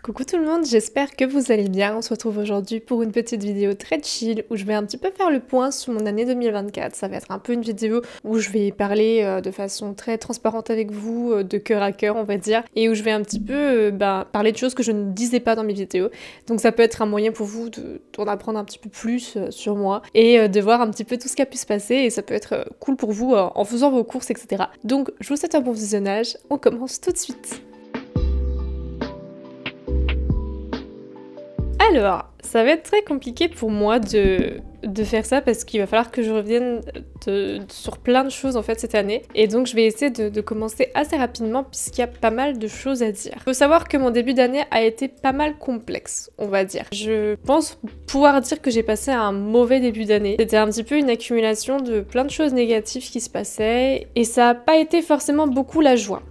Coucou tout le monde, j'espère que vous allez bien. On se retrouve aujourd'hui pour une petite vidéo très chill où je vais un petit peu faire le point sur mon année 2024. Ça va être un peu une vidéo où je vais parler de façon très transparente avec vous, de cœur à cœur on va dire, et où je vais un petit peu parler de choses que je ne disais pas dans mes vidéos. Donc ça peut être un moyen pour vous d'en apprendre un petit peu plus sur moi et de voir un petit peu tout ce qui a pu se passer, et ça peut être cool pour vous en faisant vos courses, etc. Donc je vous souhaite un bon visionnage, on commence tout de suite. Alors, ça va être très compliqué pour moi de faire ça parce qu'il va falloir que je revienne sur plein de choses en fait cette année, et donc je vais essayer de commencer assez rapidement puisqu'il y a pas mal de choses à dire. Il faut savoir que mon début d'année a été pas mal complexe, on va dire. Je pense pouvoir dire que j'ai passé un mauvais début d'année. C'était un petit peu une accumulation de plein de choses négatives qui se passaient et ça a pas été forcément beaucoup la joie.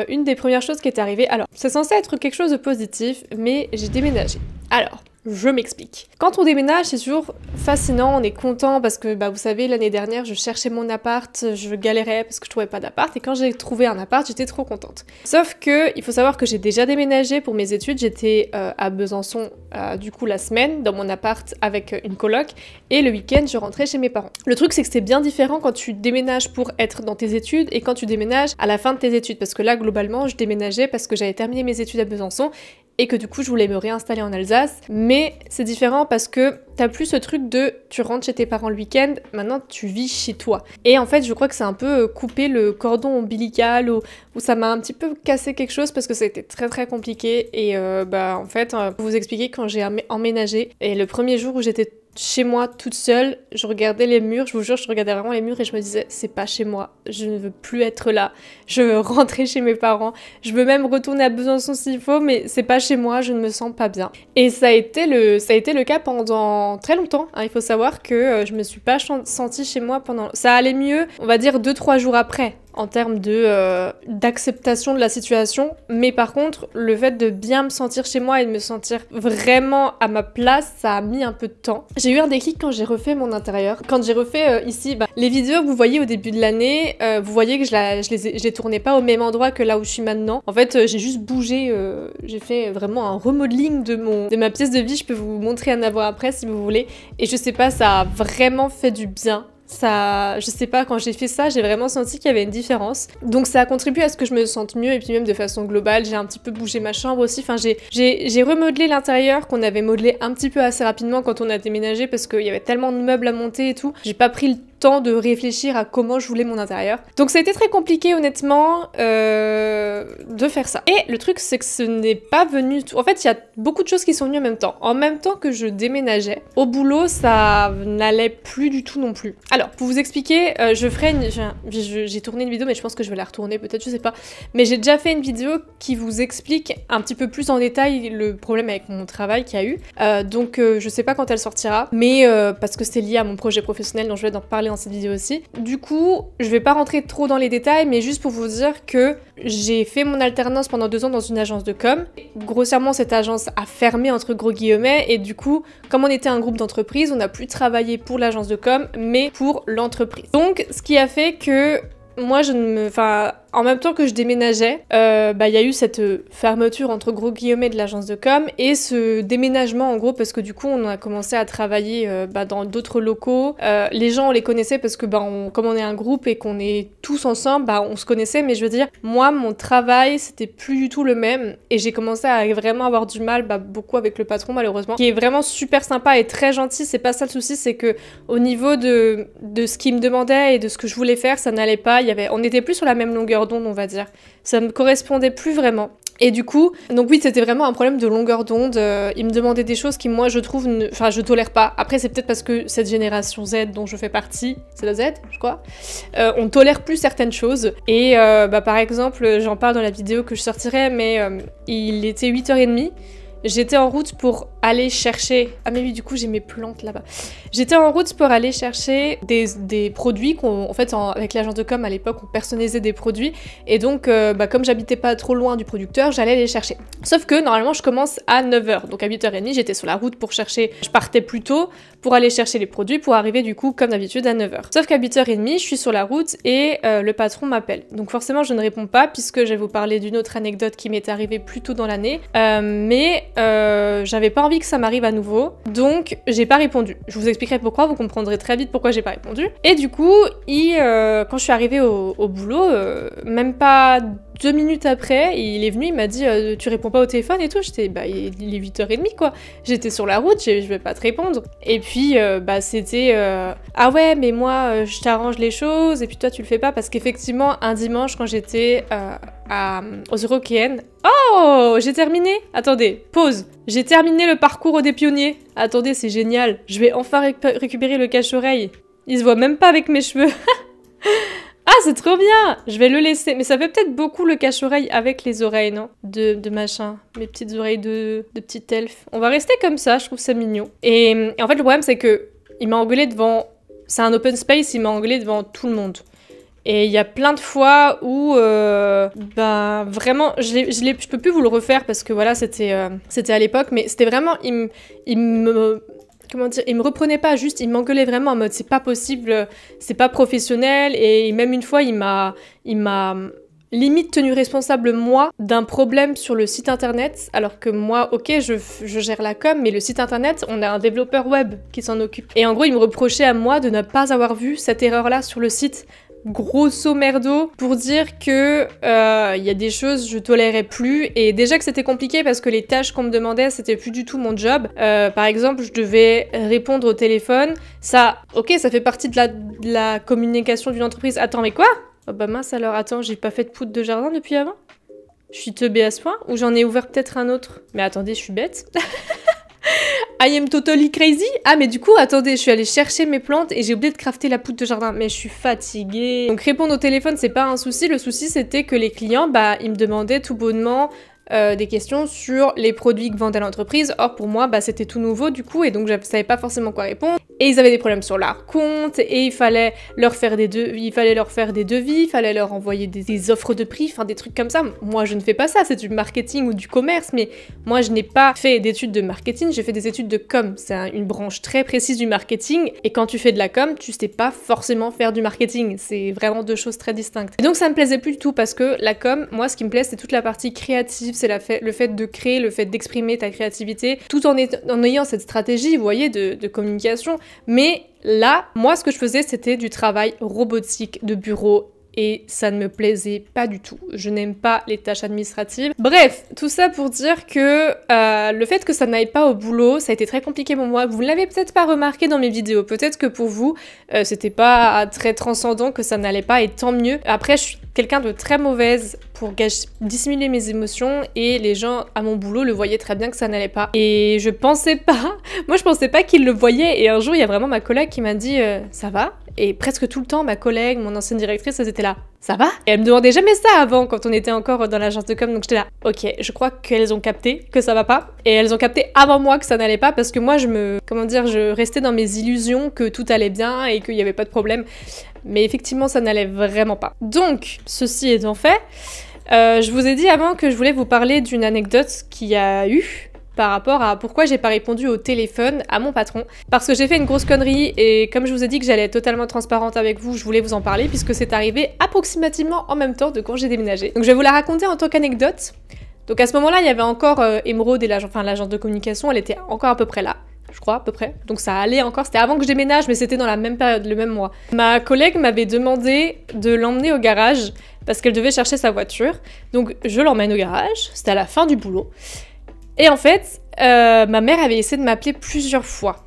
Une des premières choses qui est arrivée, alors c'est censé être quelque chose de positif, mais j'ai déménagé. Alors, je m'explique. Quand on déménage, c'est toujours fascinant, on est content parce que, vous savez, l'année dernière, je cherchais mon appart, je galérais parce que je trouvais pas d'appart, et quand j'ai trouvé un appart, j'étais trop contente. Sauf que, il faut savoir que j'ai déjà déménagé pour mes études, j'étais à Besançon, du coup, la semaine, dans mon appart avec une coloc, et le week-end, je rentrais chez mes parents. Le truc, c'est que c'est bien différent quand tu déménages pour être dans tes études et quand tu déménages à la fin de tes études, parce que là, globalement, je déménageais parce que j'avais terminé mes études à Besançon, et que du coup je voulais me réinstaller en Alsace, mais c'est différent parce que t'as plus ce truc de tu rentres chez tes parents le week-end, maintenant tu vis chez toi. Et en fait je crois que c'est un peu coupé le cordon ombilical, où ça m'a un petit peu cassé quelque chose parce que ça a été très très compliqué, et en fait pour vous expliquer, quand j'ai emménagé, et le premier jour où j'étais chez moi toute seule, je regardais les murs, je vous jure, je regardais vraiment les murs et je me disais c'est pas chez moi, je ne veux plus être là, je veux rentrer chez mes parents, je veux même retourner à Besançon s'il faut, mais c'est pas chez moi, je ne me sens pas bien. Et ça a été le cas pendant très longtemps, hein. Il faut savoir que je me suis pas sentie chez moi pendant... Ça allait mieux, on va dire 2-3 jours après, en termes d'acceptation de la situation, mais par contre le fait de bien me sentir chez moi et de me sentir vraiment à ma place, ça a mis un peu de temps. J'ai eu un déclic quand j'ai refait mon intérieur, quand j'ai refait ici, les vidéos que vous voyez au début de l'année, vous voyez que je les tournais pas au même endroit que là où je suis maintenant. En fait j'ai juste bougé, j'ai fait vraiment un remodeling de ma pièce de vie. Je peux vous montrer un avant-après si vous voulez, et je sais pas, ça a vraiment fait du bien. Ça, je sais pas, quand j'ai fait ça, j'ai vraiment senti qu'il y avait une différence. Donc ça a contribué à ce que je me sente mieux, et puis même de façon globale, j'ai un petit peu bougé ma chambre aussi. Enfin, j'ai remodelé l'intérieur qu'on avait modelé un petit peu assez rapidement quand on a déménagé parce qu'il y avait tellement de meubles à monter et tout. J'ai pas pris le temps de réfléchir à comment je voulais mon intérieur. Donc ça a été très compliqué honnêtement de faire ça. Et le truc, c'est que ce n'est pas venu... En fait, il y a beaucoup de choses qui sont venues en même temps. En même temps que je déménageais, au boulot, ça n'allait plus du tout non plus. Alors, pour vous expliquer, j'ai tourné une vidéo, mais je pense que je vais la retourner peut-être, je sais pas. Mais j'ai déjà fait une vidéo qui vous explique un petit peu plus en détail le problème avec mon travail qu'il y a eu. Donc je sais pas quand elle sortira, mais parce que c'est lié à mon projet professionnel, dont je vais en parler dans cette vidéo aussi. Du coup, je vais pas rentrer trop dans les détails, mais juste pour vous dire que j'ai fait mon alternance pendant 2 ans dans une agence de com. Grossièrement, cette agence a fermé entre gros guillemets, et du coup, comme on était un groupe d'entreprise, on n'a plus travaillé pour l'agence de com, mais pour l'entreprise. Donc, ce qui a fait que moi, en même temps que je déménageais, y a eu cette fermeture entre gros guillemets de l'agence de com, et ce déménagement en gros parce que du coup on a commencé à travailler dans d'autres locaux. Les gens on les connaissait parce que comme on est un groupe et qu'on est tous ensemble, on se connaissait, mais je veux dire, moi mon travail c'était plus du tout le même, et j'ai commencé à vraiment avoir du mal beaucoup avec le patron malheureusement, qui est vraiment super sympa et très gentil. C'est pas ça le souci, c'est que au niveau de ce qu'il me demandait et de ce que je voulais faire, ça n'allait pas. On était plus sur la même longueur d'onde, on va dire. Ça me correspondait plus vraiment. Et du coup, donc oui, c'était vraiment un problème de longueur d'onde. Il me demandait des choses qui, moi, je trouve... je tolère pas. Après, c'est peut-être parce que cette génération Z dont je fais partie, c'est la Z, je crois, on tolère plus certaines choses. Et par exemple, j'en parle dans la vidéo que je sortirai, mais il était 8h30. j'étais en route pour aller chercher... Ah mais oui, du coup, j'ai mes plantes là-bas. J'étais en route pour aller chercher des produits qu'on... En fait, avec l'agence de com, à l'époque, on personnalisait des produits. Et donc, comme j'habitais pas trop loin du producteur, j'allais les chercher. Sauf que, normalement, je commence à 9h. Donc, à 8h30, j'étais sur la route pour chercher... Je partais plus tôt pour aller chercher les produits, pour arriver, du coup, comme d'habitude, à 9h. Sauf qu'à 8h30, je suis sur la route et le patron m'appelle. Donc, forcément, je ne réponds pas, puisque je vais vous parler d'une autre anecdote qui m'est arrivée plus tôt dans l'année. Mais j'avais pas envie que ça m'arrive à nouveau, donc j'ai pas répondu. Je vous expliquerai pourquoi, vous comprendrez très vite pourquoi j'ai pas répondu. Et du coup, quand je suis arrivée au boulot, même pas 2 minutes après, il est venu, il m'a dit tu réponds pas au téléphone et tout. J'étais il est 8h30 quoi. J'étais sur la route, je vais pas te répondre. Et puis c'était ah ouais mais moi je t'arrange les choses et puis toi tu le fais pas, parce qu'effectivement un dimanche quand j'étais aux Eurockéennes. Oh, j'ai terminé. Attendez, pause. J'ai terminé le parcours des pionniers. Attendez, c'est génial. Je vais enfin récupérer le cache-oreille. Il se voit même pas avec mes cheveux. Ah, c'est trop bien. Je vais le laisser. Mais ça fait peut-être beaucoup le cache-oreille avec les oreilles, non? De machin. Mes petites oreilles de petit elfe. On va rester comme ça, je trouve ça mignon. Et en fait, le problème, c'est que il m'a engueulé devant... C'est un open space, il m'a engueulé devant tout le monde. Et il y a plein de fois où, vraiment, je peux plus vous le refaire parce que voilà, c'était à l'époque, mais c'était vraiment, il me reprenait pas, juste, il m'engueulait vraiment en mode c'est pas possible, c'est pas professionnel, et même une fois, il m'a limite tenu responsable, moi, d'un problème sur le site internet, alors que moi, ok, je gère la com, mais le site internet, on a un développeur web qui s'en occupe. Et en gros, il me reprochait à moi de ne pas avoir vu cette erreur-là sur le site. Grosso merdo, pour dire que y a des choses je tolérais plus, et déjà que c'était compliqué parce que les tâches qu'on me demandait c'était plus du tout mon job. Par exemple, je devais répondre au téléphone, ça, ok, ça fait partie de la communication d'une entreprise. Attends, mais quoi? Oh bah mince alors, attends, j'ai pas fait de poudre de jardin depuis avant? Je suis teubée à ce point? Ou j'en ai ouvert peut-être un autre? Mais attendez, je suis bête. I am totally crazy. Ah mais du coup, attendez, je suis allée chercher mes plantes et j'ai oublié de crafter la poudre de jardin. Mais je suis fatiguée. Donc répondre au téléphone, c'est pas un souci. Le souci, c'était que les clients, ils me demandaient tout bonnement des questions sur les produits que vendait l'entreprise. Or pour moi, c'était tout nouveau du coup, et donc je savais pas forcément quoi répondre. Et ils avaient des problèmes sur leur compte, et il fallait leur faire des devis, il fallait leur envoyer des offres de prix, enfin des trucs comme ça. Moi je ne fais pas ça, c'est du marketing ou du commerce, mais moi je n'ai pas fait d'études de marketing, j'ai fait des études de com. C'est une branche très précise du marketing, et quand tu fais de la com, tu sais pas forcément faire du marketing. C'est vraiment deux choses très distinctes. Et donc ça me plaisait plus du tout, parce que la com, moi ce qui me plaît, c'est toute la partie créative, c'est le fait de créer, le fait d'exprimer ta créativité, tout en ayant cette stratégie, vous voyez, de communication. Mais là, moi, ce que je faisais, c'était du travail robotique de bureau, et ça ne me plaisait pas du tout. Je n'aime pas les tâches administratives. Bref, tout ça pour dire que le fait que ça n'aille pas au boulot, ça a été très compliqué pour moi. Vous ne l'avez peut-être pas remarqué dans mes vidéos. Peut-être que pour vous, c'était pas très transcendant que ça n'allait pas, et tant mieux. Après, je suis quelqu'un de très mauvaise pour dissimuler mes émotions, et les gens à mon boulot le voyaient très bien que ça n'allait pas. Et je pensais pas qu'ils le voyaient, et un jour, il y a vraiment ma collègue qui m'a dit ça va? Et presque tout le temps, ma collègue, mon ancienne directrice, elles étaient là. Ça va? Et elle me demandait jamais ça avant, quand on était encore dans l'agence de com, donc j'étais là. Ok, je crois qu'elles ont capté que ça va pas. Et elles ont capté avant moi que ça n'allait pas, parce que moi, je restais dans mes illusions que tout allait bien et qu'il y avait pas de problème. Mais effectivement, ça n'allait vraiment pas. Donc, ceci étant fait, je vous ai dit avant que je voulais vous parler d'une anecdote qu'il y a eu par rapport à pourquoi j'ai pas répondu au téléphone à mon patron. Parce que j'ai fait une grosse connerie, et comme je vous ai dit que j'allais être totalement transparente avec vous, je voulais vous en parler puisque c'est arrivé approximativement en même temps de quand j'ai déménagé. Donc je vais vous la raconter en tant qu'anecdote. Donc à ce moment-là, il y avait encore Émeraude et l'agence de communication, elle était encore à peu près là. Je crois, à peu près. Donc ça allait encore, c'était avant que je déménage, mais c'était dans la même période, le même mois. Ma collègue m'avait demandé de l'emmener au garage parce qu'elle devait chercher sa voiture. Donc je l'emmène au garage, c'était à la fin du boulot. Et en fait, ma mère avait essayé de m'appeler plusieurs fois.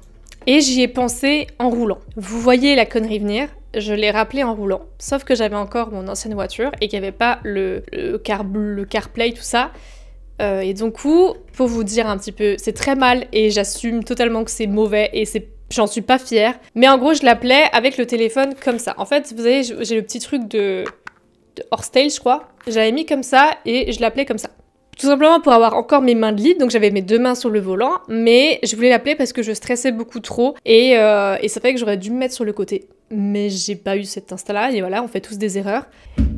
Et j'y ai pensé en roulant. Vous voyez la connerie venir, je l'ai rappelé en roulant. Sauf que j'avais encore mon ancienne voiture et qu'il n'y avait pas le CarPlay, tout ça. Et donc, pour vous dire un petit peu, c'est très mal et j'assume totalement que c'est mauvais et j'en suis pas fière. Mais en gros, je l'appelais avec le téléphone comme ça. En fait, vous savez, j'ai le petit truc de Horsetail, je crois. Je l'avais mis comme ça et je l'appelais comme ça. Tout simplement pour avoir encore mes mains de libre, donc j'avais mes 2 mains sur le volant, mais je voulais l'appeler parce que je stressais beaucoup trop et ça fait que j'aurais dû me mettre sur le côté. Mais j'ai pas eu cet instinct-là, et voilà, on fait tous des erreurs.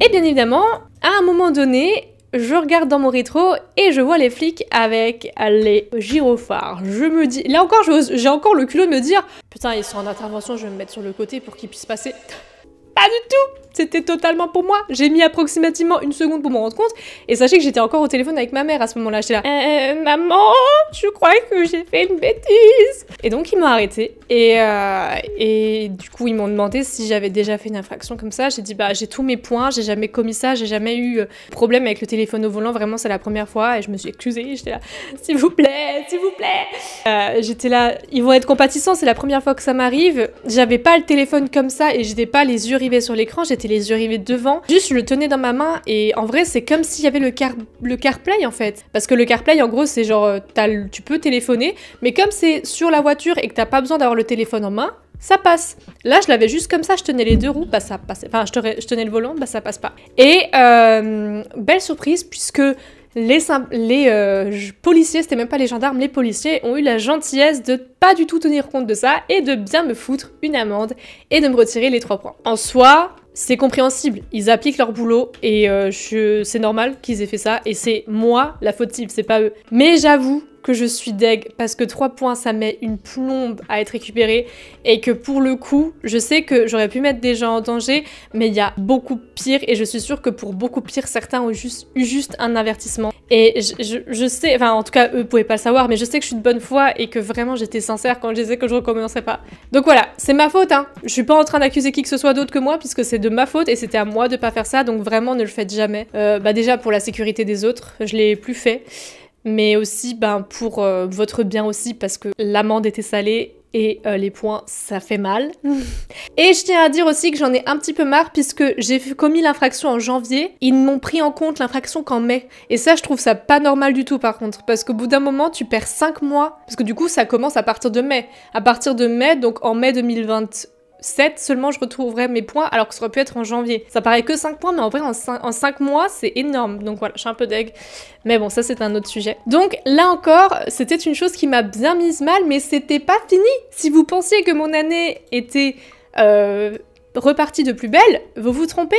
Et bien évidemment, à un moment donné, je regarde dans mon rétro et je vois les flics avec les gyrophares. Je me dis, là encore, j'ai encore le culot de me dire, putain, ils sont en intervention, je vais me mettre sur le côté pour qu'ils puissent passer. Pas du tout! C'était totalement pour moi. J'ai mis approximativement 1 seconde pour m'en rendre compte. Et sachez que j'étais encore au téléphone avec ma mère à ce moment-là. J'étais là, maman, je crois que j'ai fait une bêtise. Et donc ils m'ont arrêtée. Et du coup ils m'ont demandé si j'avais déjà fait une infraction comme ça. J'ai dit bah j'ai tous mes points, j'ai jamais commis ça, j'ai jamais eu problème avec le téléphone au volant. Vraiment c'est la première fois. Et je me suis excusée. J'étais là, s'il vous plaît, s'il vous plaît. J'étais là, ils vont être compatissants. C'est la première fois que ça m'arrive. J'avais pas le téléphone comme ça et j'étais pas les yeux rivés sur l'écran. J'étais les yeux rivés devant. Juste, je le tenais dans ma main et en vrai, c'est comme s'il y avait le CarPlay en fait. Parce que le CarPlay, en gros, c'est genre, tu peux téléphoner, mais comme c'est sur la voiture et que t'as pas besoin d'avoir le téléphone en main, ça passe. Là, je l'avais juste comme ça, je tenais les 2 roues, bah ça passait. Enfin, je tenais le volant, bah ça passe pas. Et belle surprise, puisque les policiers, c'était même pas les gendarmes, les policiers ont eu la gentillesse de pas du tout tenir compte de ça et de bien me foutre une amende et de me retirer les 3 points. En soi, c'est compréhensible, ils appliquent leur boulot et c'est normal qu'ils aient fait ça et c'est moi la fautive, c'est pas eux. Mais j'avoue que je suis deg parce que 3 points ça met une plombe à être récupéré et que pour le coup, je sais que j'aurais pu mettre des gens en danger, mais il y a beaucoup pire et je suis sûre que pour beaucoup pire, certains ont eu juste un avertissement. Et je sais, enfin en tout cas eux pouvaient pas le savoir, mais je sais que je suis de bonne foi et que vraiment j'étais sincère quand je disais que je recommencerais pas. Donc voilà, c'est ma faute hein. Je suis pas en train d'accuser qui que ce soit d'autre que moi puisque c'est de ma faute et c'était à moi de pas faire ça, donc vraiment ne le faites jamais. Bah déjà pour la sécurité des autres, je l'ai plus fait. Mais aussi pour votre bien aussi, parce que l'amende était salée et les points, ça fait mal. Et je tiens à dire aussi que j'en ai un petit peu marre, puisque j'ai commis l'infraction en janvier, ils n'ont pris en compte l'infraction qu'en mai. Et ça, je trouve ça pas normal du tout par contre, parce qu'au bout d'un moment, tu perds 5 mois, parce que du coup, ça commence à partir de mai. À partir de mai, donc en mai 2027 seulement je retrouverai mes points alors que ça aurait pu être en janvier. Ça paraît que 5 points mais en vrai en 5 mois c'est énorme. Donc voilà, je suis un peu deg. Mais bon, ça c'est un autre sujet. Donc là encore, c'était une chose qui m'a bien mise mal mais c'était pas fini. Si vous pensiez que mon année était repartie de plus belle, vous vous trompez.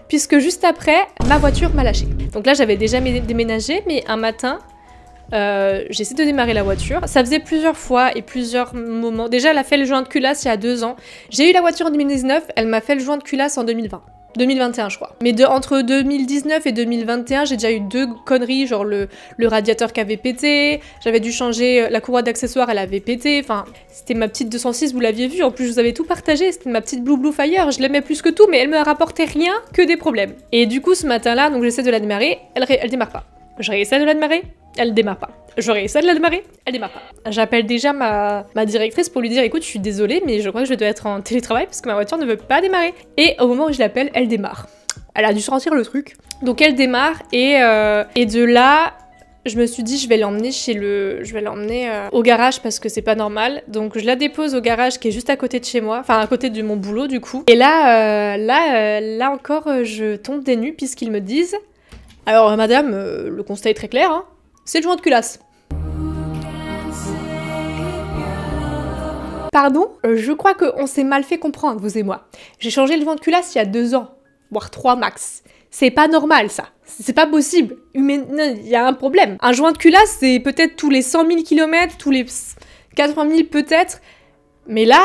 Puisque juste après, ma voiture m'a lâché. Donc là j'avais déjà déménagé mais un matin... j'ai essayé de démarrer la voiture. Ça faisait plusieurs fois et plusieurs moments. Déjà, elle a fait le joint de culasse il y a 2 ans. J'ai eu la voiture en 2019, elle m'a fait le joint de culasse en 2020. 2021 je crois. Mais entre 2019 et 2021, j'ai déjà eu 2 conneries, genre le radiateur qui avait pété, j'avais dû changer la courroie d'accessoires, elle avait pété, enfin, c'était ma petite 206, vous l'aviez vu, en plus je vous avais tout partagé, c'était ma petite Blue Fire, je l'aimais plus que tout, mais elle me rapportait rien que des problèmes. Et du coup, ce matin-là, donc j'essaie de la démarrer, elle démarre pas. Je réessaie de la démarrer, elle démarre pas. Je réessaie de la démarrer, elle démarre pas. J'appelle déjà ma directrice pour lui dire écoute, je suis désolée, mais je crois que je dois être en télétravail parce que ma voiture ne veut pas démarrer. Et au moment où je l'appelle, elle démarre. Elle a dû sentir le truc. Donc elle démarre et de là, je me suis dit je vais l'emmener au garage parce que c'est pas normal. Donc je la dépose au garage qui est juste à côté de chez moi, enfin à côté de mon boulot du coup. Et là encore, je tombe des nues puisqu'ils me disent alors madame, le constat est très clair, hein, c'est le joint de culasse. Pardon, je crois qu'on s'est mal fait comprendre, vous et moi. J'ai changé le joint de culasse il y a 2 ans, voire 3 max. C'est pas normal ça, c'est pas possible. Il y a un problème. Un joint de culasse, c'est peut-être tous les 100 000 km, tous les 80 000 peut-être. Mais là,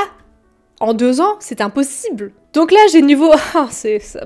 en 2 ans, c'est impossible. Donc là, j'ai niveau...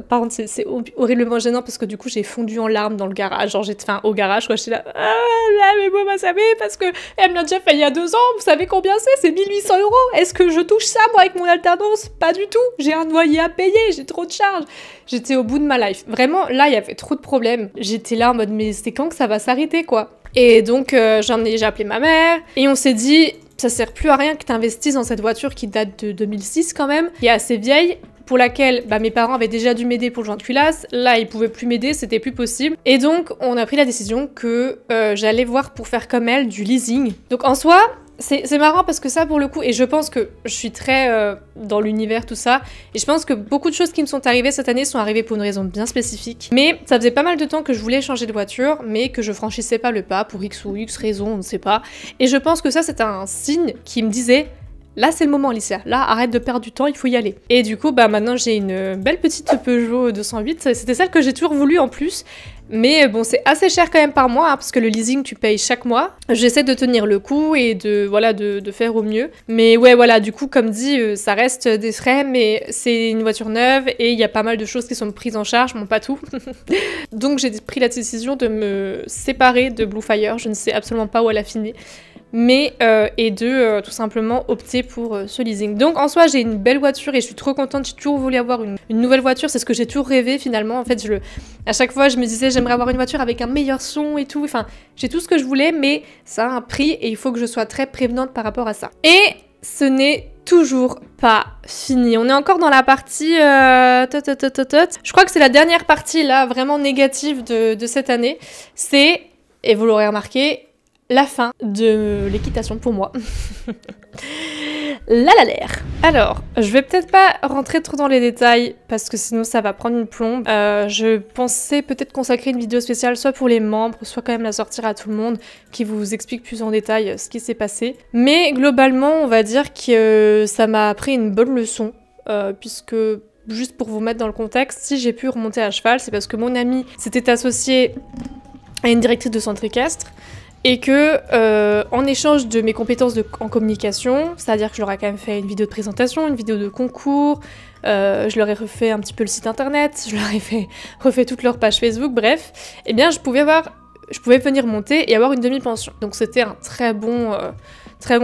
Par contre, c'est horriblement gênant parce que du coup, j'ai fondu en larmes dans le garage. Genre, au garage, quoi, j'étais là... Ah, mais moi, vous savez, parce que elle me l'a déjà fait il y a 2 ans, vous savez combien c'est 1800 €. Est-ce que je touche ça, moi, avec mon alternance? Pas du tout. J'ai un loyer à payer, j'ai trop de charges. J'étais au bout de ma life. Vraiment, là, il y avait trop de problèmes. J'étais là en mode, mais c'est quand que ça va s'arrêter, quoi? Et donc, j'ai appelé ma mère et on s'est dit... Ça sert plus à rien que t'investisses dans cette voiture qui date de 2006 quand même, qui est assez vieille, pour laquelle mes parents avaient déjà dû m'aider pour le joint de culasse. Là, ils pouvaient plus m'aider, c'était plus possible. Et donc, on a pris la décision que j'allais voir pour faire comme elle du leasing. Donc en soi, c'est marrant parce que ça, pour le coup, et je pense que je suis très dans l'univers, tout ça, et je pense que beaucoup de choses qui me sont arrivées cette année sont arrivées pour une raison bien spécifique. Mais ça faisait pas mal de temps que je voulais changer de voiture, mais que je franchissais pas le pas pour X ou X raison, on ne sait pas. Et je pense que ça, c'est un signe qui me disait... Là, c'est le moment, Alicia. Là, arrête de perdre du temps, il faut y aller. Et du coup, bah maintenant, j'ai une belle petite Peugeot 208. C'était celle que j'ai toujours voulu en plus. Mais bon, c'est assez cher quand même par mois, hein, parce que le leasing, tu payes chaque mois. J'essaie de tenir le coup et de faire au mieux. Mais ouais, voilà, du coup, comme dit, ça reste des frais, mais c'est une voiture neuve et il y a pas mal de choses qui sont prises en charge, bon, pas tout. Donc, j'ai pris la décision de me séparer de Blue Fire. Je ne sais absolument pas où elle a fini. Mais tout simplement opter pour ce leasing. Donc en soi j'ai une belle voiture et je suis trop contente, j'ai toujours voulu avoir une nouvelle voiture, c'est ce que j'ai toujours rêvé finalement. En fait à chaque fois je me disais j'aimerais avoir une voiture avec un meilleur son et tout, enfin j'ai tout ce que je voulais mais ça a un prix et il faut que je sois très prévenante par rapport à ça. Et ce n'est toujours pas fini, on est encore dans la partie je crois que c'est la dernière partie là vraiment négative de cette année, c'est, et vous l'aurez remarqué, la fin de l'équitation pour moi. La l'air. Alors, je vais peut-être pas rentrer trop dans les détails parce que sinon ça va prendre une plombe. Je pensais peut-être consacrer une vidéo spéciale soit pour les membres, soit quand même la sortir à tout le monde qui vous explique plus en détail ce qui s'est passé. Mais globalement, on va dire que ça m'a appris une bonne leçon puisque... Juste pour vous mettre dans le contexte, si j'ai pu remonter à cheval, c'est parce que mon ami s'était associé à une directrice de centre équestre. Et que, en échange de mes compétences en communication, c'est-à-dire que je leur ai quand même fait une vidéo de présentation, une vidéo de concours, je leur ai refait un petit peu le site internet, je leur ai refait toute leur page Facebook, bref, eh bien je pouvais venir monter et avoir une demi-pension. Donc c'était un très bon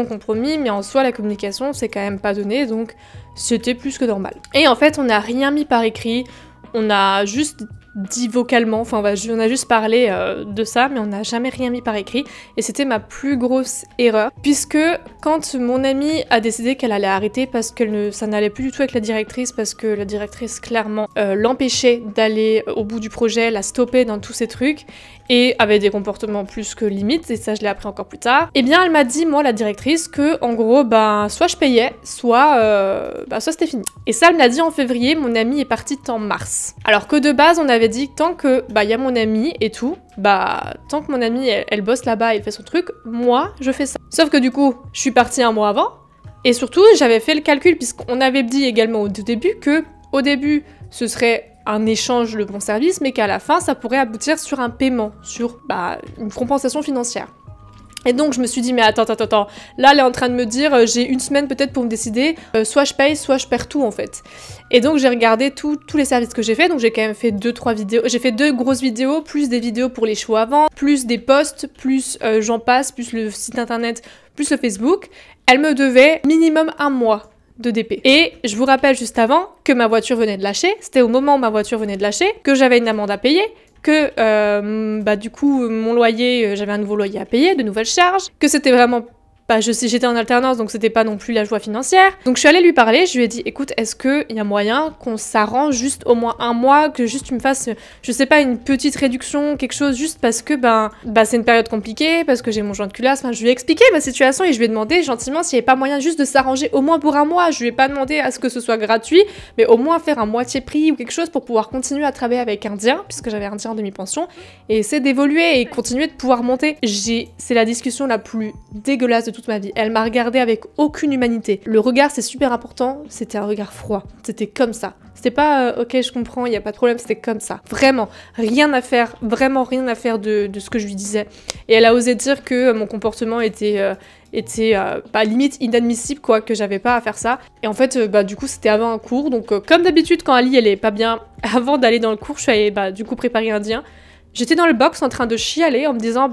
compromis, mais en soi la communication c'est quand même pas donné, donc c'était plus que normal. Et en fait on n'a rien mis par écrit, on a juste dit vocalement, enfin on a juste parlé de ça, mais on n'a jamais rien mis par écrit, et c'était ma plus grosse erreur, puisque quand mon amie a décidé qu'elle allait arrêter parce que ça n'allait plus du tout avec la directrice, parce que la directrice clairement l'empêchait d'aller au bout du projet, la stoppait dans tous ces trucs, et avait des comportements plus que limites, et ça je l'ai appris encore plus tard, et bien elle m'a dit, moi la directrice, que en gros, soit je payais, soit c'était fini. Et ça elle me l'a dit en février, mon amie est partie en mars. Alors que de base on avait dit que tant que y a mon amie et tout, tant que mon amie elle bosse là-bas et elle fait son truc, moi je fais ça. Sauf que du coup, je suis partie un mois avant, et surtout j'avais fait le calcul, puisqu'on avait dit également au début que au début ce serait un échange de bons services, mais qu'à la fin ça pourrait aboutir sur un paiement, sur une compensation financière. Et donc je me suis dit mais attends, là elle est en train de me dire j'ai une semaine peut-être pour me décider, soit je paye, soit je perds tout en fait. Et donc j'ai regardé tous les services que j'ai fait, donc j'ai quand même fait 2-3 vidéos, j'ai fait 2 grosses vidéos, plus des vidéos pour les shows avant, plus des posts, plus j'en passe, plus le site internet, plus le Facebook. Elle me devait minimum 1 mois de DP. Et je vous rappelle juste avant que ma voiture venait de lâcher, c'était au moment où ma voiture venait de lâcher, que j'avais une amende à payer, que du coup mon loyer, j'avais un nouveau loyer à payer, de nouvelles charges, que c'était vraiment j'étais en alternance donc c'était pas non plus la joie financière. Donc je suis allée lui parler, je lui ai dit écoute, est-ce qu'il y a moyen qu'on s'arrange juste au moins 1 mois, que juste tu me fasses, je sais pas, une petite réduction, quelque chose, juste parce que c'est une période compliquée, parce que j'ai mon joint de culasse. Je lui ai expliqué ma situation et je lui ai demandé gentiment s'il y avait pas moyen juste de s'arranger au moins pour 1 mois. Je lui ai pas demandé à ce que ce soit gratuit, mais au moins faire un moitié prix ou quelque chose pour pouvoir continuer à travailler avec un DIA, puisque j'avais un DIA en demi-pension, et essayer d'évoluer et continuer de pouvoir monter. C'est la discussion la plus dégueulasse de toute ma vie. Elle m'a regardée avec aucune humanité. Le regard, c'est super important, c'était un regard froid. C'était comme ça. C'était pas ok, je comprends, il y a pas de problème, c'était comme ça. Vraiment, rien à faire, vraiment rien à faire de ce que je lui disais. Et elle a osé dire que mon comportement était limite inadmissible, quoi, que j'avais pas à faire ça. Et en fait, du coup, c'était avant un cours. Donc, comme d'habitude, quand Ali, elle est pas bien, avant d'aller dans le cours, je suis allée, du coup, préparer un DIA. J'étais dans le box en train de chialer en me disant,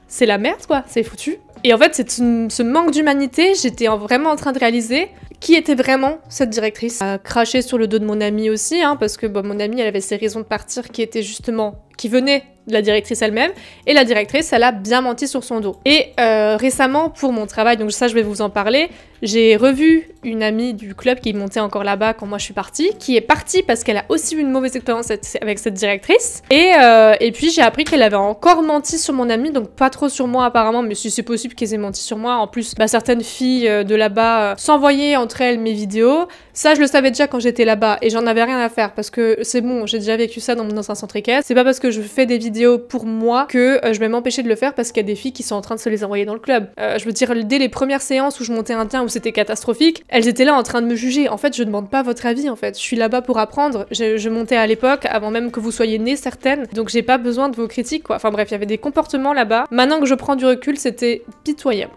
c'est la merde, quoi, c'est foutu. Et en fait, ce manque d'humanité, j'étais vraiment en train de réaliser qui était vraiment cette directrice. A craché sur le dos de mon amie aussi, parce que mon amie, elle avait ses raisons de partir qui venaient la directrice elle-même, et la directrice, elle a bien menti sur son dos. Et récemment, pour mon travail, donc ça je vais vous en parler, j'ai revu une amie du club qui montait encore là-bas quand moi je suis partie, qui est partie parce qu'elle a aussi eu une mauvaise expérience avec cette directrice, et puis j'ai appris qu'elle avait encore menti sur mon amie, donc pas trop sur moi apparemment, mais si c'est possible qu'elle ait menti sur moi. En plus, certaines filles de là-bas s'envoyaient entre elles mes vidéos, ça je le savais déjà quand j'étais là-bas, et j'en avais rien à faire, parce que c'est bon, j'ai déjà vécu ça dans un centre équestre, c'est pas parce que je fais des vidéos pour moi que je vais m'empêcher de le faire parce qu'il y a des filles qui sont en train de se les envoyer dans le club. Je veux dire, dès les premières séances où je montais indien, où c'était catastrophique, elles étaient là en train de me juger. En fait, je demande pas votre avis, en fait. Je suis là-bas pour apprendre. Je montais à l'époque, avant même que vous soyez née certaines, donc j'ai pas besoin de vos critiques, quoi. Enfin bref, il y avait des comportements là-bas. Maintenant que je prends du recul, c'était pitoyable.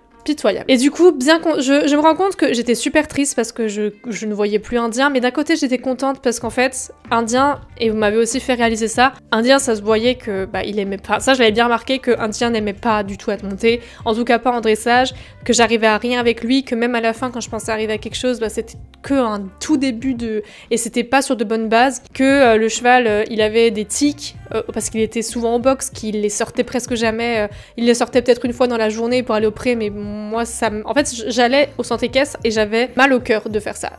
Et du coup, je me rends compte que j'étais super triste parce que je ne voyais plus Indien, mais d'un côté j'étais contente parce qu'en fait, Indien, et vous m'avez aussi fait réaliser ça, Indien, ça se voyait que il aimait pas, ça je l'avais bien remarqué, que Indien n'aimait pas du tout être monté, en tout cas pas en dressage, que j'arrivais à rien avec lui, que même à la fin quand je pensais arriver à quelque chose, c'était que un tout début et c'était pas sur de bonnes bases, que le cheval, il avait des tics, parce qu'il était souvent en boxe, qu'il les sortait presque jamais, il les sortait peut-être une fois dans la journée pour aller au pré, mais moi, en fait, j'allais au centre équestre et j'avais mal au cœur de faire ça.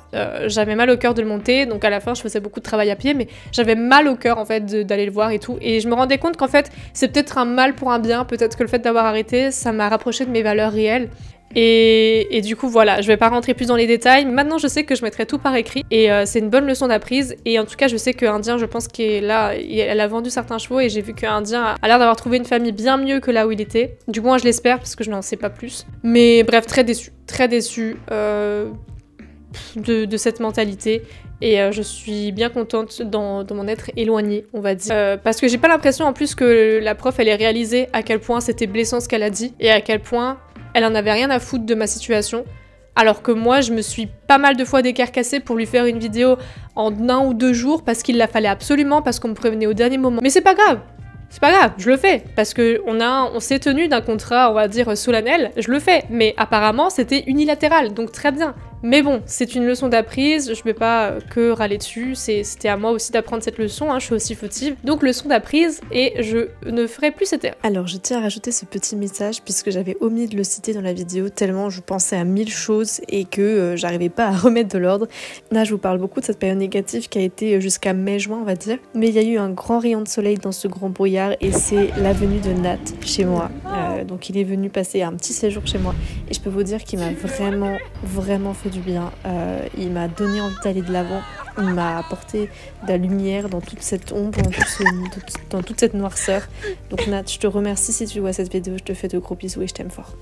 J'avais mal au cœur de le monter, donc à la fin, je faisais beaucoup de travail à pied, mais j'avais mal au cœur, en fait, d'aller le voir et tout. Et je me rendais compte qu'en fait, c'est peut-être un mal pour un bien, peut-être que le fait d'avoir arrêté, ça m'a rapproché de mes valeurs réelles. Et du coup voilà, je vais pas rentrer plus dans les détails. Maintenant je sais que je mettrai tout par écrit et c'est une bonne leçon d'apprise. Et en tout cas je sais que Indien, je pense qu'elle elle a vendu certains chevaux et j'ai vu que Indien a l'air d'avoir trouvé une famille bien mieux que là où il était. Du moins je l'espère parce que je n'en sais pas plus. Mais bref, très déçue de cette mentalité. Et je suis bien contente d'en être éloignée, on va dire. Parce que j'ai pas l'impression en plus que la prof elle ait réalisé à quel point c'était blessant ce qu'elle a dit et à quel point elle en avait rien à foutre de ma situation, alors que moi, je me suis pas mal de fois décarcassée pour lui faire une vidéo en 1 ou 2 jours parce qu'il la fallait absolument, parce qu'on me prévenait au dernier moment. Mais c'est pas grave, je le fais, parce que on s'est tenu d'un contrat, on va dire, solennel, je le fais, mais apparemment, c'était unilatéral, donc très bien. Mais bon, c'est une leçon d'apprise, je vais pas que râler dessus, c'était à moi aussi d'apprendre cette leçon, je suis aussi fautive. Donc leçon d'apprise, et je ne ferai plus cette erreur. Alors je tiens à rajouter ce petit message, puisque j'avais omis de le citer dans la vidéo, tellement je pensais à 1000 choses et que j'arrivais pas à remettre de l'ordre. Là je vous parle beaucoup de cette période négative qui a été jusqu'à mai-juin on va dire, mais il y a eu un grand rayon de soleil dans ce grand brouillard, et c'est la venue de Nat chez moi. Donc il est venu passer un petit séjour chez moi, et je peux vous dire qu'il m'a vraiment fait du bien. Il m'a donné envie d'aller de l'avant, il m'a apporté de la lumière dans toute cette ombre, dans toute cette noirceur. Donc Nat, je te remercie si tu vois cette vidéo, je te fais de gros bisous et je t'aime fort.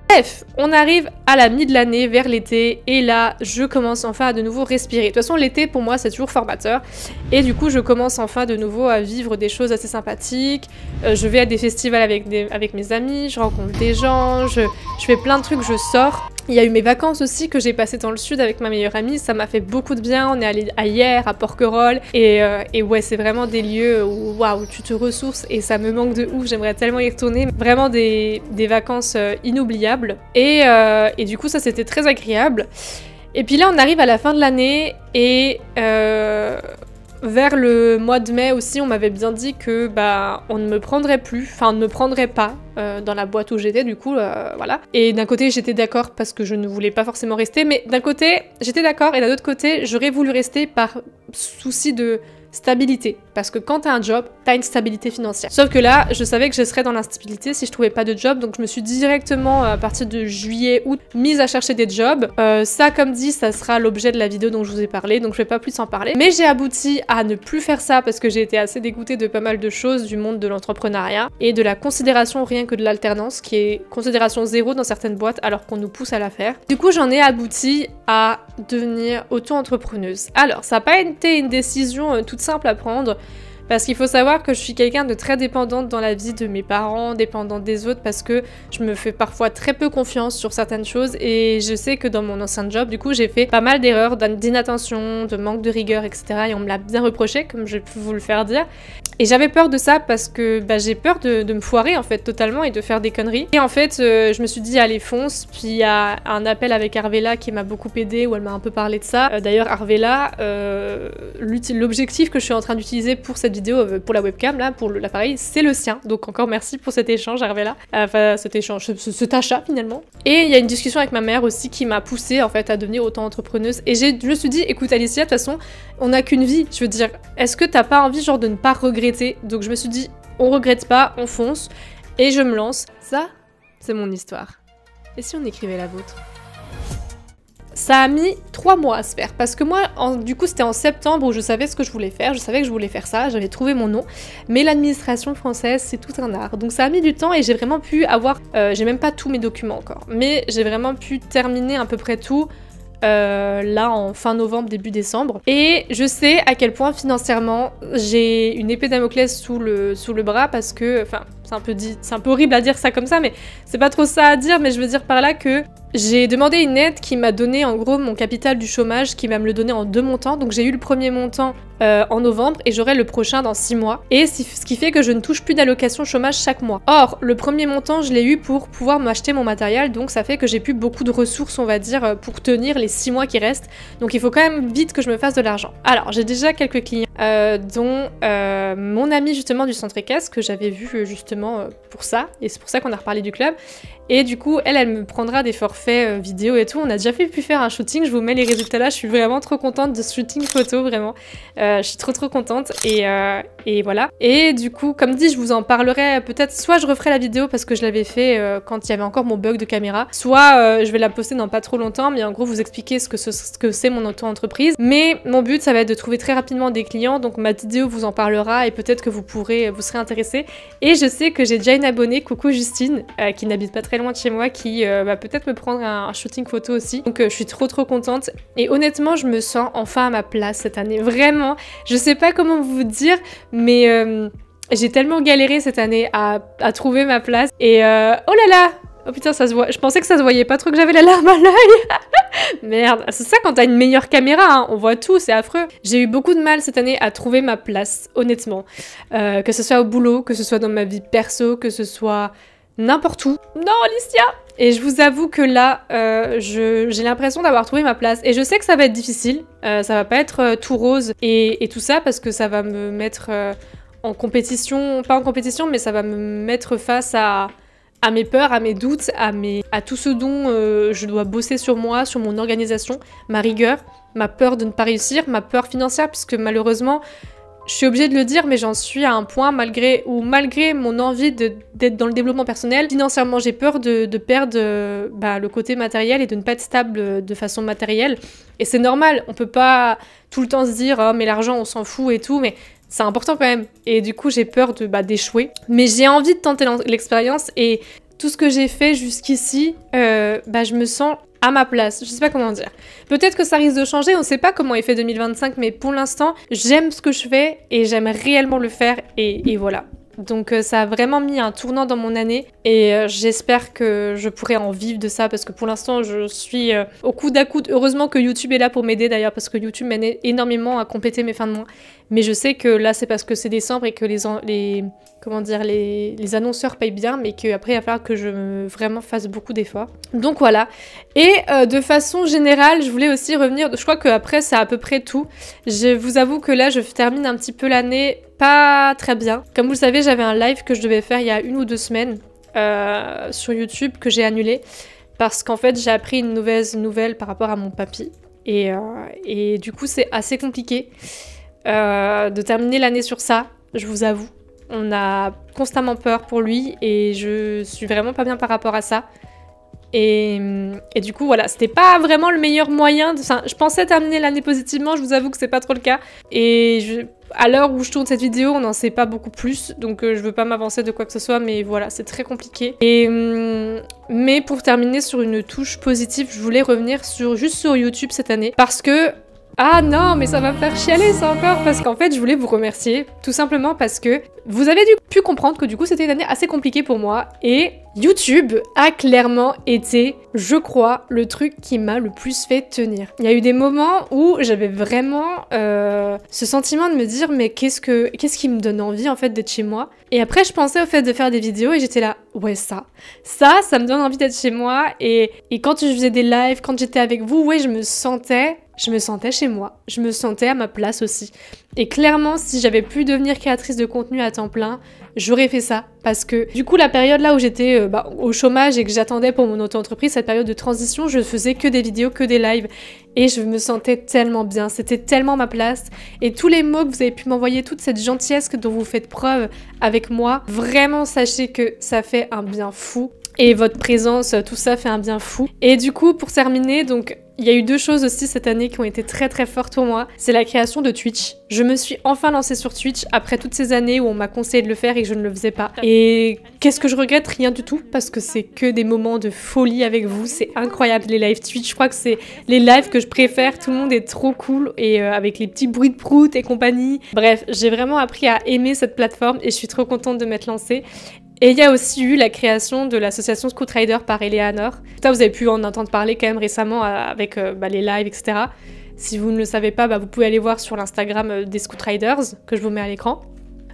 Bref, on arrive à la mi de l'année, vers l'été, et là, je commence enfin à de nouveau respirer. De toute façon, l'été, pour moi, c'est toujours formateur, et du coup, je commence enfin de nouveau à vivre des choses assez sympathiques. Je vais à des festivals avec mes amis, je rencontre des gens, je fais plein de trucs, je sors. Il y a eu mes vacances aussi que j'ai passées dans le sud avec ma meilleure amie, ça m'a fait beaucoup de bien. On est allé à Hyères, à Porquerolles, et ouais, c'est vraiment des lieux où waouh, tu te ressources, et ça me manque de ouf, j'aimerais tellement y retourner. Vraiment des vacances inoubliables, et du coup ça c'était très agréable. Et puis là on arrive à la fin de l'année, et vers le mois de mai aussi, on m'avait bien dit que on ne me prendrait plus, enfin on ne me prendrait pas dans la boîte où j'étais, du coup, voilà. Et d'un côté, j'étais d'accord parce que je ne voulais pas forcément rester, mais d'un côté, j'étais d'accord, et d'un autre côté, j'aurais voulu rester par souci de stabilité, parce que quand t'as un job, t'as une stabilité financière. Sauf que là, je savais que je serais dans l'instabilité si je trouvais pas de job, donc je me suis directement, à partir de juillet, août, mise à chercher des jobs. Ça, comme dit, ça sera l'objet de la vidéo dont je vous ai parlé, donc je vais pas plus en parler. Mais j'ai abouti à ne plus faire ça parce que j'ai été assez dégoûtée de pas mal de choses du monde de l'entrepreneuriat et de la considération rien que de l'alternance, qui est considération zéro dans certaines boîtes alors qu'on nous pousse à la faire. Du coup, j'en ai abouti à devenir auto-entrepreneuse. Alors, ça n'a pas été une décision toute simple à prendre, parce qu'il faut savoir que je suis quelqu'un de très dépendante dans la vie de mes parents, dépendante des autres, parce que je me fais parfois très peu confiance sur certaines choses, et je sais que dans mon ancien job, du coup, j'ai fait pas mal d'erreurs, d'inattention, de manque de rigueur, etc. Et on me l'a bien reproché, comme je peux vous le faire dire. Et j'avais peur de ça parce que j'ai peur de me foirer en fait totalement et de faire des conneries. Et en fait, je me suis dit allez fonce. Puis il y a un appel avec Arvela qui m'a beaucoup aidée, où elle m'a un peu parlé de ça. D'ailleurs Arvela, l'objectif que je suis en train d'utiliser pour cette vidéo pour la webcam, là, pour l'appareil, c'est le sien. Donc encore merci pour cet échange, Arvella. Enfin, cet achat finalement. Et il y a une discussion avec ma mère aussi qui m'a poussée en fait à devenir auto-entrepreneuse. Et je me suis dit, écoute Alicia, de toute façon, on n'a qu'une vie. Je veux dire, est-ce que t'as pas envie genre de ne pas regretter? Donc je me suis dit, on regrette pas, on fonce. Et je me lance. Ça, c'est mon histoire. Et si on écrivait la vôtre? Ça a mis 3 mois à se faire, parce que moi, du coup, c'était en septembre où je savais ce que je voulais faire, je savais que je voulais faire ça, j'avais trouvé mon nom, mais l'administration française, c'est tout un art. Donc ça a mis du temps et j'ai vraiment pu avoir, j'ai même pas tous mes documents encore, mais j'ai vraiment pu terminer à peu près tout, là en fin novembre, début décembre. Et je sais à quel point financièrement, j'ai une épée Damoclès sous le bras, parce que, enfin, c'est un peu horrible à dire ça comme ça, mais c'est pas trop ça à dire, mais je veux dire par là que j'ai demandé une aide qui m'a donné en gros mon capital du chômage, qui va me le donner en 2 montants. Donc j'ai eu le premier montant en novembre et j'aurai le prochain dans 6 mois. Et ce qui fait que je ne touche plus d'allocation chômage chaque mois. Or, le premier montant, je l'ai eu pour pouvoir m'acheter mon matériel, donc ça fait que j'ai plus beaucoup de ressources, on va dire, pour tenir les 6 mois qui restent. Donc il faut quand même vite que je me fasse de l'argent. Alors, j'ai déjà quelques clients, dont mon amie justement du centre équestre, que j'avais vu justement pour ça, et c'est pour ça qu'on a reparlé du club. Et du coup, elle me prendra des forfaits vidéo et tout. On a déjà pu faire un shooting, je vous mets les résultats là, je suis vraiment trop contente de ce shooting photo, vraiment. Je suis trop contente et voilà. Et du coup, comme dit, je vous en parlerai peut-être, soit je referai la vidéo parce que je l'avais fait quand il y avait encore mon bug de caméra, soit je vais la poster dans pas trop longtemps, mais en gros vous expliquer ce que c'est mon auto-entreprise. Mais mon but, ça va être de trouver très rapidement des clients, donc ma vidéo vous en parlera et peut-être que vous serez intéressés. Et je sais que j'ai déjà une abonnée, coucou Justine, qui n'habite pas très loin de chez moi, qui va peut-être me prendre un shooting photo aussi. Donc je suis trop contente. Et honnêtement, je me sens enfin à ma place cette année. Vraiment, je sais pas comment vous dire, mais j'ai tellement galéré cette année à trouver ma place. Et oh là là! Oh putain, ça se voit. Je pensais que ça se voyait pas trop, que j'avais la larme à l'œil. Merde, c'est ça quand t'as une meilleure caméra, hein. On voit tout, c'est affreux. J'ai eu beaucoup de mal cette année à trouver ma place, honnêtement. Que ce soit au boulot, que ce soit dans ma vie perso, que ce soit n'importe où. Non, Alicia! Et je vous avoue que là, j'ai l'impression d'avoir trouvé ma place. Et je sais que ça va être difficile. Ça va pas être tout rose et tout ça, parce que ça va me mettre en compétition. Pas en compétition, mais ça va me mettre face à mes peurs, à mes doutes, à tout ce dont je dois bosser sur moi, sur mon organisation, ma rigueur, ma peur de ne pas réussir, ma peur financière, puisque malheureusement, je suis obligée de le dire, mais j'en suis à un point, malgré mon envie d'être dans le développement personnel, financièrement j'ai peur de perdre le côté matériel et de ne pas être stable de façon matérielle. Et c'est normal, on peut pas tout le temps se dire « Oh mais l'argent on s'en fout et tout », mais c'est important quand même. Et du coup j'ai peur d'échouer. Mais j'ai envie de tenter l'expérience et tout ce que j'ai fait jusqu'ici, je me sens à ma place, je sais pas comment dire. Peut-être que ça risque de changer, on sait pas comment est fait 2025, mais pour l'instant, j'aime ce que je fais et j'aime réellement le faire et voilà. Donc ça a vraiment mis un tournant dans mon année et j'espère que je pourrai en vivre de ça, parce que pour l'instant je suis au coude à coude. Heureusement que YouTube est là pour m'aider d'ailleurs, parce que YouTube m'aide énormément à compléter mes fins de mois. Mais je sais que là c'est parce que c'est décembre et que les annonceurs payent bien, mais qu'après il va falloir que je vraiment fasse beaucoup d'efforts. Donc voilà. Et de façon générale, je voulais aussi revenir, je crois qu'après c'est à peu près tout. Je vous avoue que là je termine un petit peu l'année pas très bien. Comme vous le savez, j'avais un live que je devais faire il y a 1 ou 2 semaines sur YouTube que j'ai annulé parce qu'en fait j'ai appris une mauvaise nouvelle par rapport à mon papy et du coup c'est assez compliqué de terminer l'année sur ça, je vous avoue. On a constamment peur pour lui et je suis vraiment pas bien par rapport à ça. Et du coup, voilà, c'était pas vraiment le meilleur moyen. Enfin, je pensais terminer l'année positivement, je vous avoue que c'est pas trop le cas. Et à l'heure où je tourne cette vidéo, on n'en sait pas beaucoup plus. Donc je veux pas m'avancer de quoi que ce soit, mais voilà, c'est très compliqué. Mais pour terminer sur une touche positive, je voulais revenir juste sur YouTube cette année. Parce que... Ah non, mais ça va me faire chialer ça encore, parce qu'en fait je voulais vous remercier, tout simplement parce que vous avez pu comprendre que du coup c'était une année assez compliquée pour moi, et YouTube a clairement été, je crois, le truc qui m'a le plus fait tenir. Il y a eu des moments où j'avais vraiment ce sentiment de me dire mais qu'est-ce qui me donne envie en fait d'être chez moi, et après je pensais au fait de faire des vidéos et j'étais là, ouais ça me donne envie d'être chez moi, et quand je faisais des lives, quand j'étais avec vous, ouais je me sentais je me sentais chez moi, je me sentais à ma place aussi. Et clairement, si j'avais pu devenir créatrice de contenu à temps plein, j'aurais fait ça. Parce que du coup, la période là où j'étais au chômage et que j'attendais pour mon auto-entreprise, cette période de transition, je faisais que des vidéos, que des lives. Et je me sentais tellement bien, c'était tellement ma place. Et tous les mots que vous avez pu m'envoyer, toute cette gentillesse dont vous faites preuve avec moi, vraiment sachez que ça fait un bien fou. Et votre présence, tout ça fait un bien fou. Et du coup, pour terminer, donc il y a eu 2 choses aussi cette année qui ont été très très fortes pour moi. C'est la création de Twitch. Je me suis enfin lancée sur Twitch après toutes ces années où on m'a conseillé de le faire et que je ne le faisais pas. Et qu'est-ce que je regrette? Rien du tout, parce que c'est que des moments de folie avec vous. C'est incroyable les lives Twitch. Je crois que c'est les lives que je préfère. Tout le monde est trop cool et avec les petits bruits de prout et compagnie. Bref, j'ai vraiment appris à aimer cette plateforme et je suis trop contente de m'être lancée. Et il y a aussi eu la création de l'association Scout Rider par Eleanor. Ça, vous avez pu en entendre parler quand même récemment avec les lives, etc. Si vous ne le savez pas, vous pouvez aller voir sur l'Instagram des Scout Riders, que je vous mets à l'écran.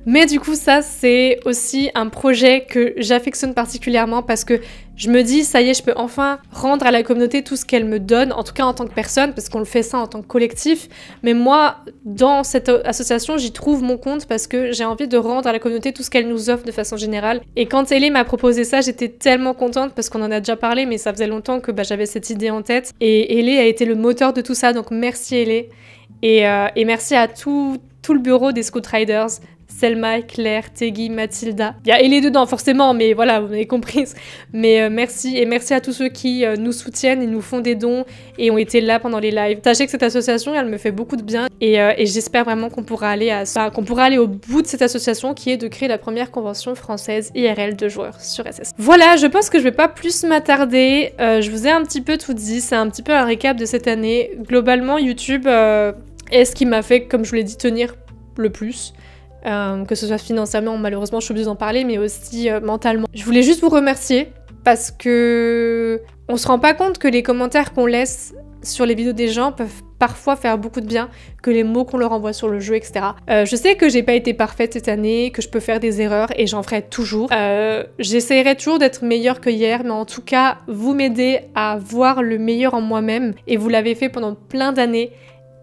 Mais du coup, ça, c'est aussi un projet que j'affectionne particulièrement parce que je me dis, ça y est, je peux enfin rendre à la communauté tout ce qu'elle me donne, en tout cas en tant que personne, parce qu'on le fait ça en tant que collectif. Mais moi, dans cette association, j'y trouve mon compte parce que j'ai envie de rendre à la communauté tout ce qu'elle nous offre de façon générale. Et quand Ellie m'a proposé ça, j'étais tellement contente parce qu'on en a déjà parlé, mais ça faisait longtemps que j'avais cette idée en tête. Et Ellie a été le moteur de tout ça, donc merci Ellie. Et merci à tout le bureau des Scout Riders. Selma, Claire, Tegui, Mathilda. Il y a Ellie dedans forcément, mais voilà, vous avez compris. Mais merci, et merci à tous ceux qui nous soutiennent et nous font des dons et ont été là pendant les lives. Sachez que cette association, elle me fait beaucoup de bien et j'espère vraiment qu'on pourra aller au bout de cette association qui est de créer la première convention française IRL de joueurs sur SS. Voilà, je pense que je vais pas plus m'attarder. Je vous ai un petit peu tout dit, c'est un petit peu un récap de cette année. Globalement, YouTube est ce qui m'a fait, comme je vous l'ai dit, tenir le plus. Que ce soit financièrement, malheureusement je suis obligée d'en parler, mais aussi mentalement. Je voulais juste vous remercier parce que on se rend pas compte que les commentaires qu'on laisse sur les vidéos des gens peuvent parfois faire beaucoup de bien, que les mots qu'on leur envoie sur le jeu, etc. Je sais que j'ai pas été parfaite cette année, que je peux faire des erreurs et j'en ferai toujours. J'essaierai toujours d'être meilleure que hier, mais en tout cas, vous m'aidez à voir le meilleur en moi-même et vous l'avez fait pendant plein d'années.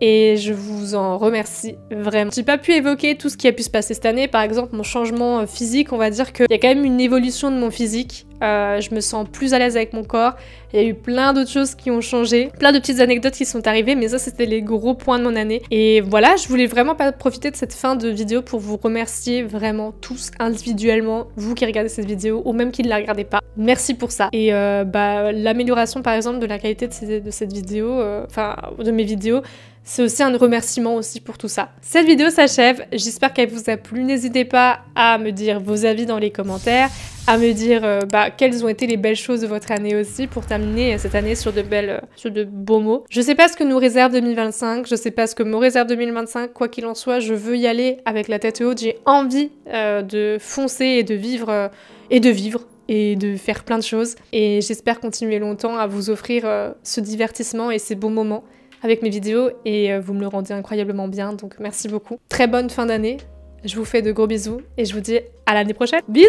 Et je vous en remercie vraiment. J'ai pas pu évoquer tout ce qui a pu se passer cette année, par exemple mon changement physique, on va dire qu'il y a quand même une évolution de mon physique. Je me sens plus à l'aise avec mon corps, il y a eu plein d'autres choses qui ont changé, plein de petites anecdotes qui sont arrivées, mais ça c'était les gros points de mon année. Et voilà, je voulais vraiment pas profiter de cette fin de vidéo pour vous remercier vraiment tous individuellement, vous qui regardez cette vidéo ou même qui ne la regardez pas. Merci pour ça. Et l'amélioration par exemple de la qualité de cette vidéo, de mes vidéos, c'est aussi un remerciement aussi pour tout ça. Cette vidéo s'achève, j'espère qu'elle vous a plu. N'hésitez pas à me dire vos avis dans les commentaires, à me dire quelles ont été les belles choses de votre année aussi pour terminer cette année sur de beaux mots. Je sais pas ce que nous réserve 2025, je sais pas ce que me réserve 2025, quoi qu'il en soit, je veux y aller avec la tête haute, j'ai envie de foncer et de vivre et de faire plein de choses. Et j'espère continuer longtemps à vous offrir ce divertissement et ces bons moments avec mes vidéos et vous me le rendez incroyablement bien, donc merci beaucoup. Très bonne fin d'année, je vous fais de gros bisous et je vous dis à l'année prochaine. Bisous.